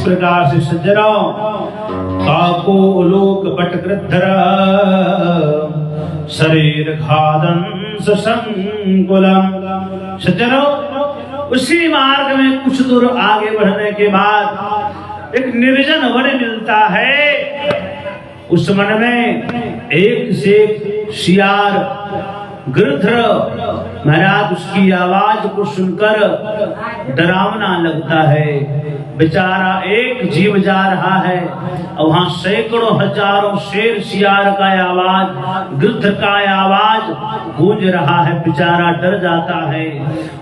प्रकार से सज्जनों काको लोक पटकृद्धर शरीर खादंस संकुलम। सज्जनों उसी मार्ग में कुछ दूर आगे बढ़ने के बाद एक निर्जन वन मिलता है। उस वन में एक से शियार गिरधर महाराज उसकी आवाज को सुनकर डरावना लगता है। बेचारा एक जीव जा रहा है और वहां सैकड़ों हजारों शेर शियार का आवाज गिरधर का आवाज गूंज रहा है। बेचारा डर जाता है।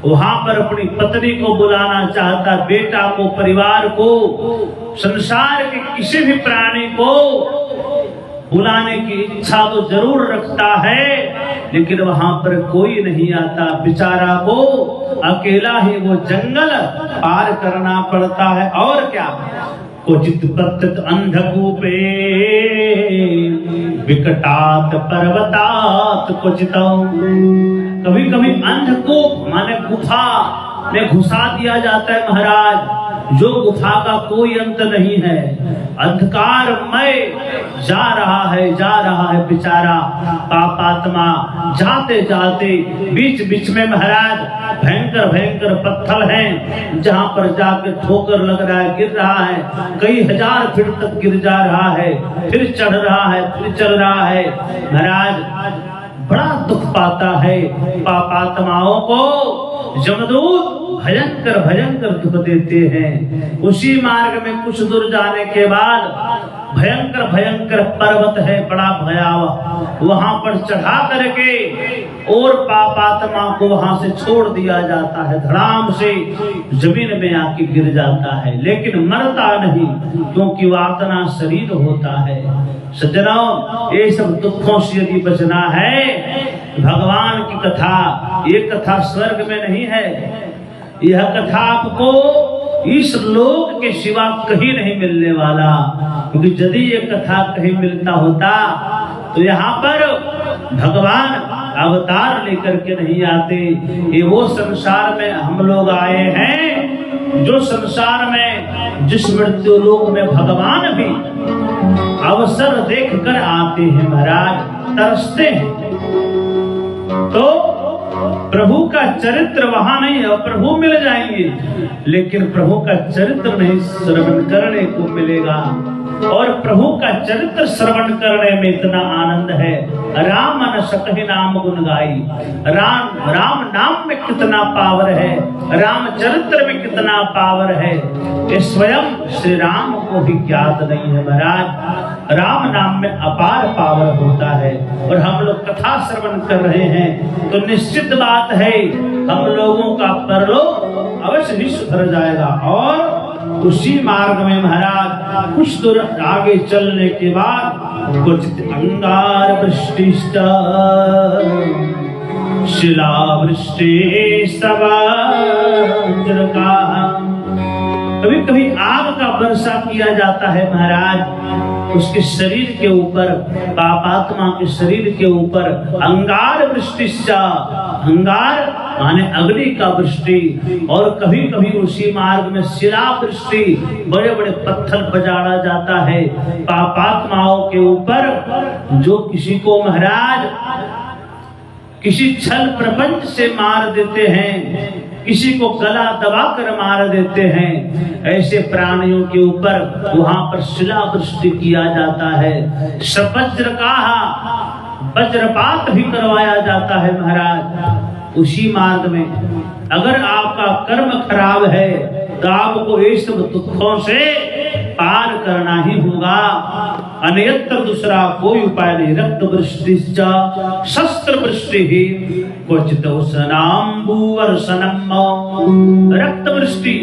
वहां पर अपनी पत्नी को बुलाना चाहता, बेटा को, परिवार को, संसार के किसी भी प्राणी को बुलाने की इच्छा तो जरूर रखता है, लेकिन वहां पर कोई नहीं आता। बेचारा को अकेला ही वो जंगल पार करना पड़ता है। और क्या, क्वचित प्रत्यत अंधकूपे विकटात पर्वतात क्वचित। कभी कभी अंधकूप माने गुफा में घुसा दिया जाता है महाराज, जो गुफा का कोई अंत नहीं है। अंधकारमय जा रहा है बेचारा पापात्मा। जाते जाते बीच बीच में महाराज भयंकर भयंकर पत्थर हैं, जहां पर जाके ठोकर लग रहा है, गिर रहा है, कई हजार फीट तक गिर जा रहा है, फिर चढ़ रहा है, फिर चल रहा है। महाराज बड़ा दुख पाता है। पापात्माओं को जमदूत भयंकर भयंकर दुख देते हैं। उसी मार्ग में कुछ दूर जाने के बाद भयंकर भयंकर पर्वत है, बड़ा भयावह। वहां पर चढ़ा करके और पापात्मा को वहां से छोड़ दिया जाता है। धड़ाम से जमीन में आके गिर जाता है, लेकिन मरता नहीं, क्योंकि वातना शरीर होता है। सज्जनों ये सब दुखों से यदि बचना है, भगवान की कथा, ये कथा स्वर्ग में नहीं है। यह कथा आपको इस लोक के सिवा कहीं नहीं मिलने वाला, क्योंकि यदि ये कथा कहीं मिलता होता तो यहाँ पर भगवान अवतार लेकर के नहीं आते। ये वो संसार में हम लोग आए हैं, जो संसार में जिस मृत्यु लोक में भगवान भी अवसर देखकर आते हैं महाराज, तरसते हैं। तो प्रभु का चरित्र वहां नहीं है, प्रभु मिल जाएंगे, लेकिन प्रभु का चरित्र नहीं श्रवण करने को मिलेगा। और प्रभु का चरित्र श्रवण करने में इतना आनंद है। राम न सकहि नाम गुण गाई। राम नाम में कितना पावर है, राम चरित्र में कितना पावर है, ये स्वयं श्री राम को भी ज्ञात नहीं है महाराज। राम नाम में अपार पावर होता है। और हम लोग कथा श्रवण कर रहे हैं तो निश्चित बात है हम लोगों का परलोक अवश्य ही सुधर जाएगा। और उसी मार्ग में महाराज कुछ दूर आगे चलने के बाद कुछ अंगार वृष्टि शिला वृष्टि कभी कभी आग का वर्षा किया जाता है महाराज उसके शरीर के ऊपर, पापात्मा के शरीर के ऊपर। अंगार वृष्टि, अंगार माने अग्नि का वृष्टि। और कभी कभी उसी मार्ग में शिला वृष्टि, बड़े बड़े पत्थर बजाड़ा जाता है पापात्माओं के ऊपर, जो किसी को महाराज किसी छल प्रपंच से मार देते हैं, किसी को गला दबाकर मार देते हैं। ऐसे प्राणियों के ऊपर वहां पर शिला वृष्टि किया जाता है। सवज्र का वज्रपात भी करवाया जाता है महाराज। उसी मार्ग में अगर आपका कर्म खराब है तो आपको ये सब दुखों से पार करना ही होगा, अन्यत्र दूसरा कोई उपाय नहीं। रक्त वृष्टि शस्त्र वृष्टि ही क्वचित रक्त वृष्टि,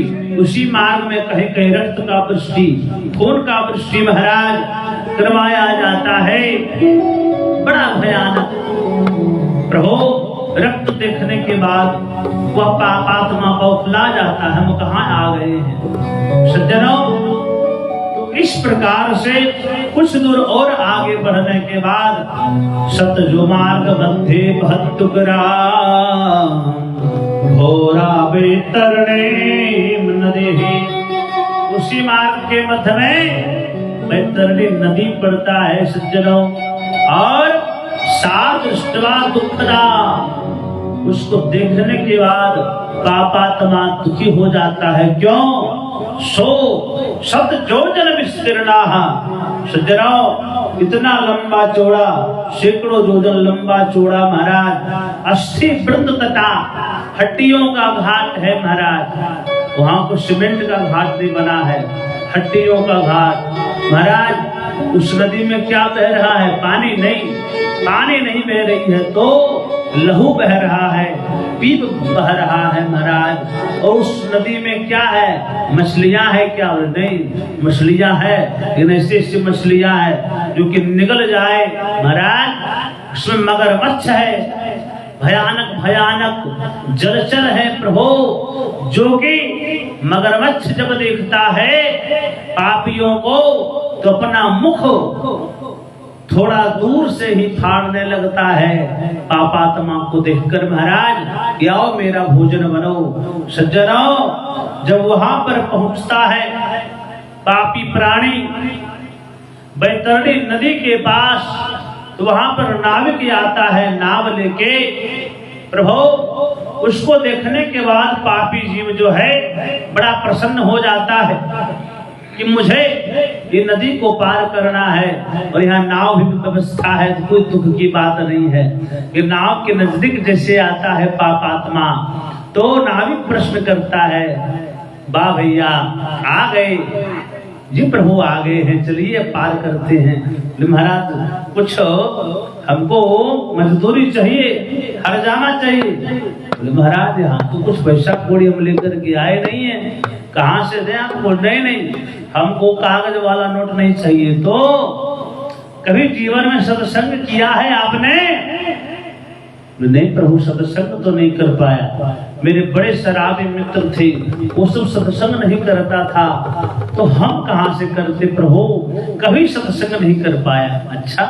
उसी मार्ग में कहीं कहीं रक्त का वृष्टि, खून का वृष्टि महाराज करवाया जाता है। बड़ा भयानक। प्रभु रक्त देखने के बाद वह पापात्मा बौखला जाता है, हम कहाँ आ गए हैं। सज्जनों इस प्रकार से कुछ दूर और आगे बढ़ने के बाद सतजो मार्ग बंधे भत्तुकरा घोरा बेतरणे नदी, उसी इसी मार्ग के मध्य में बैतरणी नदी पड़ता है सज्जनों। और सा दृष्टवा दुखदा, उसको देखने के बाद पापात्मा दुखी हो जाता है। क्यों? सो शत योजन विस्तीर्णा, सज्जनों इतना लंबा चौड़ा, सैकड़ों योजन लंबा चौड़ा महाराज अस्थि वृंद तथा हड्डियों का घाट है महाराज। वहां को सीमेंट का घाट नहीं बना है, हड्डियों का घाट महाराज। उस नदी में क्या बह रहा है? पानी नहीं, पानी नहीं बह रही है तो लहू बह रहा है, पीप बह रहा है महाराज। और उस नदी में क्या है? मछलियां है क्या? नहीं, मछलियां है लेकिन ऐसी ऐसी मछलियां है जो कि निगल जाए महाराज। उसमें मगरमच्छ है, भयानक भयानक जलचर है प्रभु, जो कि मगरमच्छ जब देखता है पापियों को तो अपना मुख थोड़ा दूर से ही फाड़ने लगता है पापात्मा को देखकर महाराज। कि आओ मेरा भोजन बनो। सज्जनों जब वहां पर पहुंचता है पापी प्राणी बैतरणी नदी के पास, तो वहां पर नाविक आता है नाव लेके प्रभु। उसको देखने के बाद पापी जीव जो है बड़ा प्रसन्न हो जाता है कि मुझे ये नदी को पार करना है और यहाँ नाव भी व्यवस्था है, तो कोई दुख की बात नहीं है। कि नाव के नजदीक जैसे आता है पापात्मा तो नाविक प्रश्न करता है, वाह भैया आ गए जी प्रभु, आ गए हैं, चलिए पार करते हैं। महाराज कुछ हमको मजदूरी चाहिए, हर जाना चाहिए। बोले महाराज यहाँ तो कुछ पैसा कौड़ी हम लेकर के आए नहीं है, कहाँ से दें आपको? नहीं, हमको कागज वाला नोट नहीं चाहिए। तो कभी जीवन में सत्संग किया है आपने? नहीं प्रभु, सत्संग तो नहीं कर पाया। मेरे बड़े शराबी मित्र थे, वो सब सत्संग नहीं करता था, तो हम कहाँ से करते प्रभु? कभी सत्संग नहीं कर पाया। अच्छा,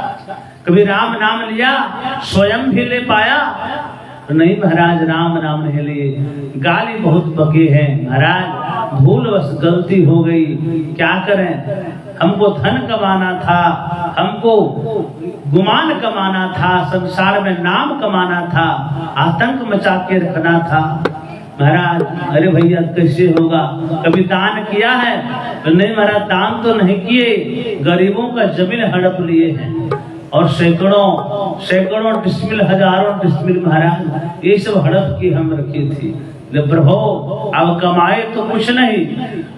कभी राम नाम लिया, स्वयं भी ले पाया? नहीं महाराज, राम नाम नहीं लिए, गाली बहुत बके हैं महाराज, भूल बस गलती हो गई, क्या करें? हमको धन कमाना था, हमको गुमान कमाना था, संसार में नाम कमाना था, आतंक मचा के रखना था महाराज। अरे भैया कैसे होगा? कभी दान किया है? तो नहीं महाराज, दान तो नहीं किए, गरीबों का जमीन हड़प लिए हैं और सैकड़ों डिस्मिल, हजारों डिस्मिल महाराज ये सब हड़प की हम रखी थी। प्रभु अब कमाए तो कुछ नहीं,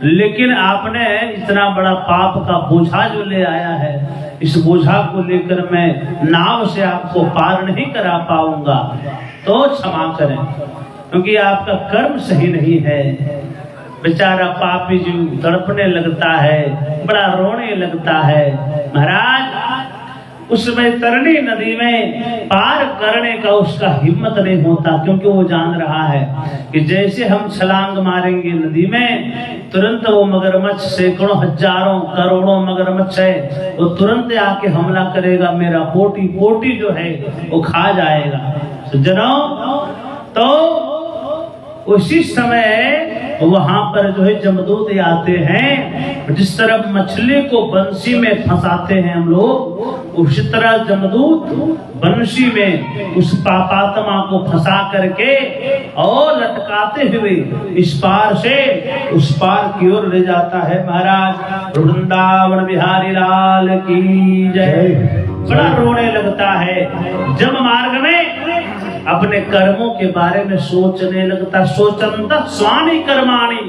लेकिन आपने इतना बड़ा पाप का बोझा जो ले आया है, इस बोझा को लेकर मैं नाव से आपको पार नहीं करा पाऊंगा, तो क्षमा करें, क्योंकि आपका कर्म सही नहीं है। बेचारा पापी जीव तड़पने लगता है, बड़ा रोने लगता है महाराज। उसमें तरणी नदी में पार करने का उसका हिम्मत नहीं होता, क्योंकि वो जान रहा है कि जैसे हम छलांग मारेंगे नदी में, तुरंत वो मगरमच्छ, सैकड़ों हजारों करोड़ों मगरमच्छ है, वो तुरंत आके हमला करेगा, मेरा पोटी पोटी जो है वो खा जाएगा। सज्जनों, तो उसी समय वहां पर जो है जमदूत आते हैं। जिस तरह मछली को बंसी में फंसाते हैं हम लोग, उसी तरह जमदूत बंसी में उस पापात्मा को फंसा करके और लटकाते हुए इस पार से उस पार की ओर ले जाता है महाराज। वृंदावन बिहारी लाल की जय। बड़ा रोने लगता है जब मार्ग में अपने कर्मों के बारे में सोचने लगता। सोचंत स्वामी कर्माणि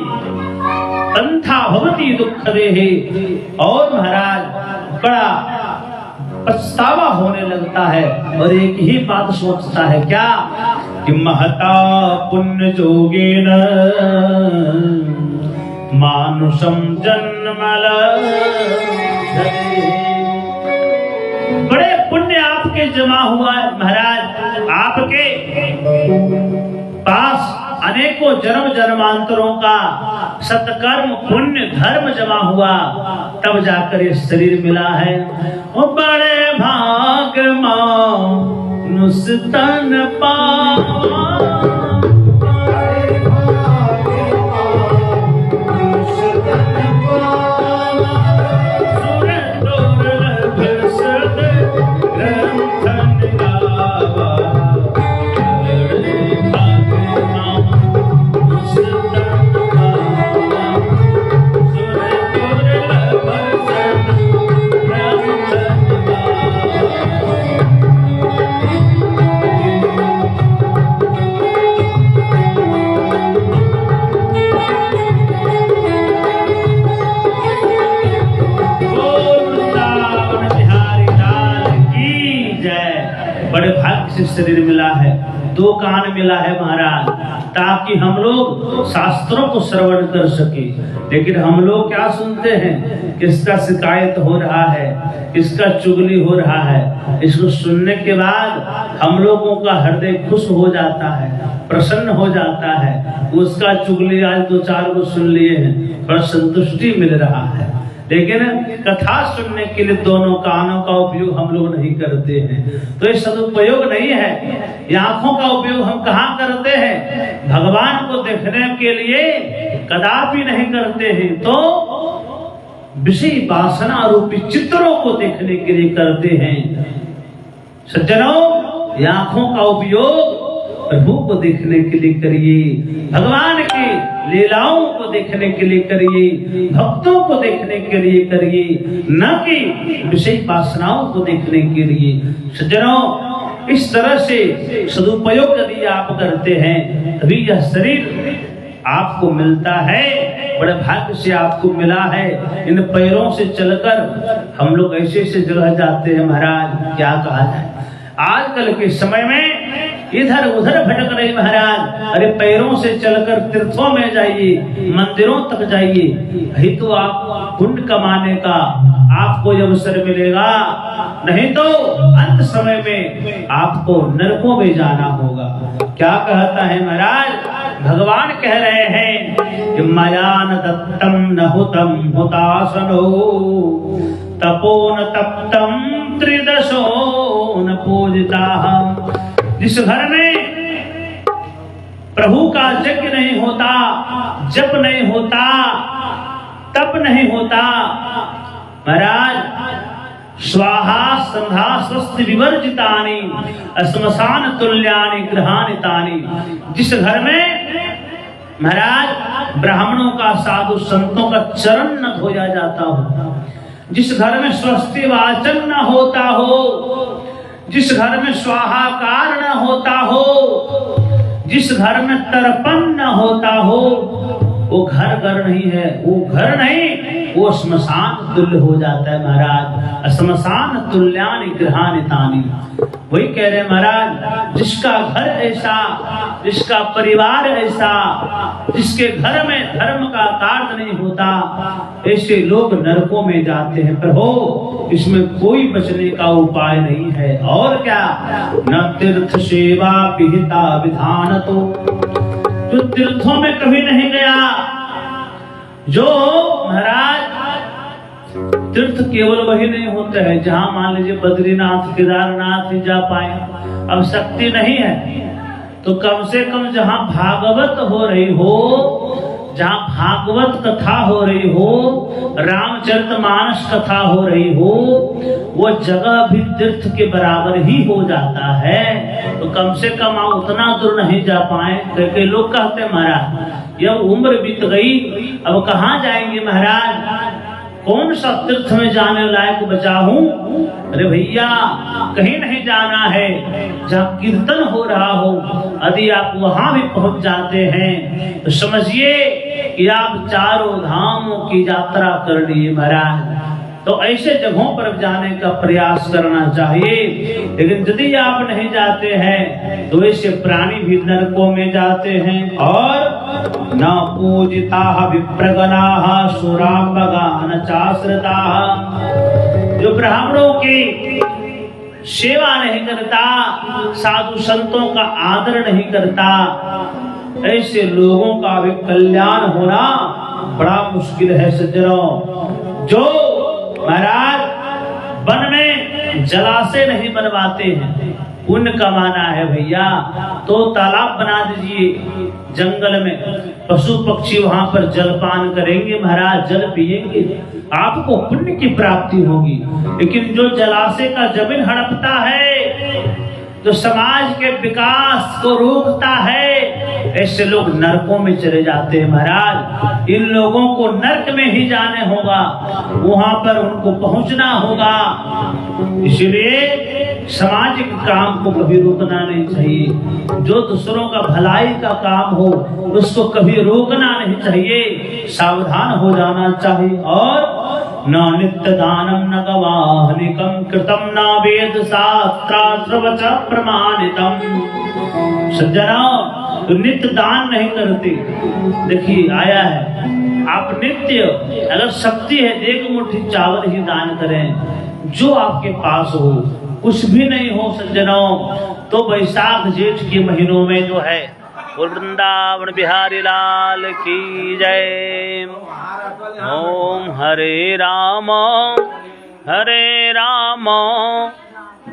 पंथा भवती दुख देहे। और महाराज बड़ा पछतावा होने लगता है और एक ही बात सोचता है, क्या कि महता पुण्य जोगेन मानुषम जन्मल। बड़े पुण्य आपके जमा हुआ है महाराज, आपके पास अनेकों जन्म जन्मांतरों का सत्कर्म पुण्य धर्म जमा हुआ, तब जाकर ये शरीर मिला है। ओ बड़े भाग मानुष तन पावा, बड़े भाग मानुष तन पावा। से शरीर मिला है, 2 कान मिला है महाराज, ताकि हम लोग शास्त्रों को श्रवण कर सके। लेकिन हम लोग क्या सुनते हैं, किसका शिकायत हो रहा है, किसका चुगली हो रहा है। इसको सुनने के बाद हम लोगों का हृदय खुश हो जाता है, प्रसन्न हो जाता है। उसका चुगली आज 2-4 को सुन लिए हैं, पर संतुष्टि मिल रहा है। लेकिन कथा सुनने के लिए दोनों कानों का उपयोग हम लोग नहीं करते हैं, तो ये सदुपयोग नहीं है। ये आंखों का उपयोग हम कहाँ करते हैं, भगवान को देखने के लिए कदापि नहीं करते हैं, तो विषय वासना रूपी चित्रों को देखने के लिए करते हैं। सज्जनों, ये आंखों का उपयोग प्रभु को देखने के लिए करिए, भगवान की लीलाओं को देखने के लिए करिए, भक्तों को देखने के लिए करिए, न कि विषय वासनाओं को देखने के लिए। सज्जनों, इस तरह से सदुपयोग यदि आप करते हैं तभी यह शरीर आपको मिलता है। बड़े भाग्य से आपको मिला है। इन पैरों से चलकर हम लोग ऐसे ऐसे जगह जाते हैं महाराज, क्या कहा जाए। आजकल के समय में इधर उधर भटक रहे महाराज। अरे पैरों से चलकर तीर्थों में जाइए, मंदिरों तक जाइए, यही तो आप पुण्य कमाने का आपको अवसर मिलेगा। नहीं तो अंत समय में आपको नरकों में जाना होगा। क्या कहता है महाराज, भगवान कह रहे हैं कि मया न दत्तम न हुतम हुतासनो तपो न तप्तम त्रिदशो न पूजिता। जिस घर में प्रभु का यज्ञ नहीं होता, जप नहीं होता, तप नहीं होता महाराज, स्वाहा संधा स्वस्ति विवर्जितानि श्मशान तुल्यानि गृहाणि तानि। जिस घर में महाराज ब्राह्मणों का, साधु संतों का चरण न धोया जाता हो, जिस घर में स्वस्ति वाचन न होता हो, जिस घर में स्वाहाकार न होता हो, जिस घर में तर्पण न होता हो, वो घर नहीं है, वो घर नहीं, वो श्मशान तुल्य हो जाता है महाराज। श्मशान तुल्यानि गृहाणि तानि। वही कह रहे महाराज, जिसका घर ऐसा, जिसका परिवार ऐसा, जिसके घर में धर्म का कार्य नहीं होता, ऐसे लोग नरकों में जाते हैं। प्रभु, इसमें कोई बचने का उपाय नहीं है। और क्या, न तीर्थ सेवा विहिता विधान। तो जो तीर्थों में कभी नहीं गया, जो महाराज तीर्थ केवल वही नहीं होता है जहां मान लीजिए बद्रीनाथ केदारनाथ ही जा पाए, अब शक्ति नहीं है तो कम से कम जहां भागवत हो रही हो, जहां भागवत कथा हो रही हो, रामचरितमानस कथा हो रही हो, वो जगह भी तीर्थ के बराबर ही हो जाता है। तो कम से कम आप उतना दूर नहीं जा पाए। कई लोग कहते महाराज यह उम्र बीत गई, अब कहाँ जाएंगे महाराज, कौन सा तीर्थ में जाने लायक बचा हूँ। अरे भैया, कहीं नहीं जाना है, जहाँ कीर्तन हो रहा हो, यदि आप वहां भी पहुंच जाते हैं तो समझिए कि आप चारों धामों की यात्रा कर लिए महाराज। तो ऐसे जगहों पर जाने का प्रयास करना चाहिए। लेकिन यदि आप नहीं जाते हैं तो ऐसे प्राणी भी नरकों में जाते हैं। और न पूजिता विप्रगना सुरांबगा न चाश्रिता। जो ब्राह्मणों की सेवा नहीं करता, साधु संतों का आदर नहीं करता, ऐसे लोगों का भी कल्याण होना बड़ा मुश्किल है सज्जनों। जो महाराज वन में जलाशय नहीं बनवाते हैं, पुण्य कमाना है भैया तो तालाब बना दीजिए, जंगल में पशु पक्षी वहां पर जलपान करेंगे महाराज, जल पिएंगे, आपको पुण्य की प्राप्ति होगी। लेकिन जो जलाशय का जमीन हड़पता है, जो समाज के विकास को रोकता है, ऐसे लोग नरकों में चले जाते हैं महाराज। इन लोगों को नरक में ही जाने होगा, वहां पर उनको पहुंचना होगा। इसलिए सामाजिक काम को कभी रोकना नहीं चाहिए। जो दूसरों का भलाई का काम हो उसको कभी रोकना नहीं चाहिए, सावधान हो जाना चाहिए। और न नित्य दानम न गवाहनिकम कृतम न वेद शास्त्राश्रवच प्रमाणितम। सज्जनों, तो नित्य दान नहीं करते। देखिए आया है, आप नित्य अगर शक्ति है एक मुट्ठी चावल ही दान करें, जो आपके पास हो, कुछ भी नहीं हो सज्जनों, तो वैशाख जेठ के महीनों में जो है वृंदावन बिहारी लाल की जय। ओम हरे राम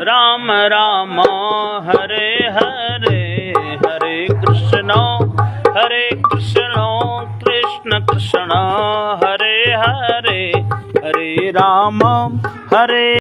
राम राम हरे हरे, हरे कृष्ण कृष्ण कृष्ण हरे हरे, हरे राम हरे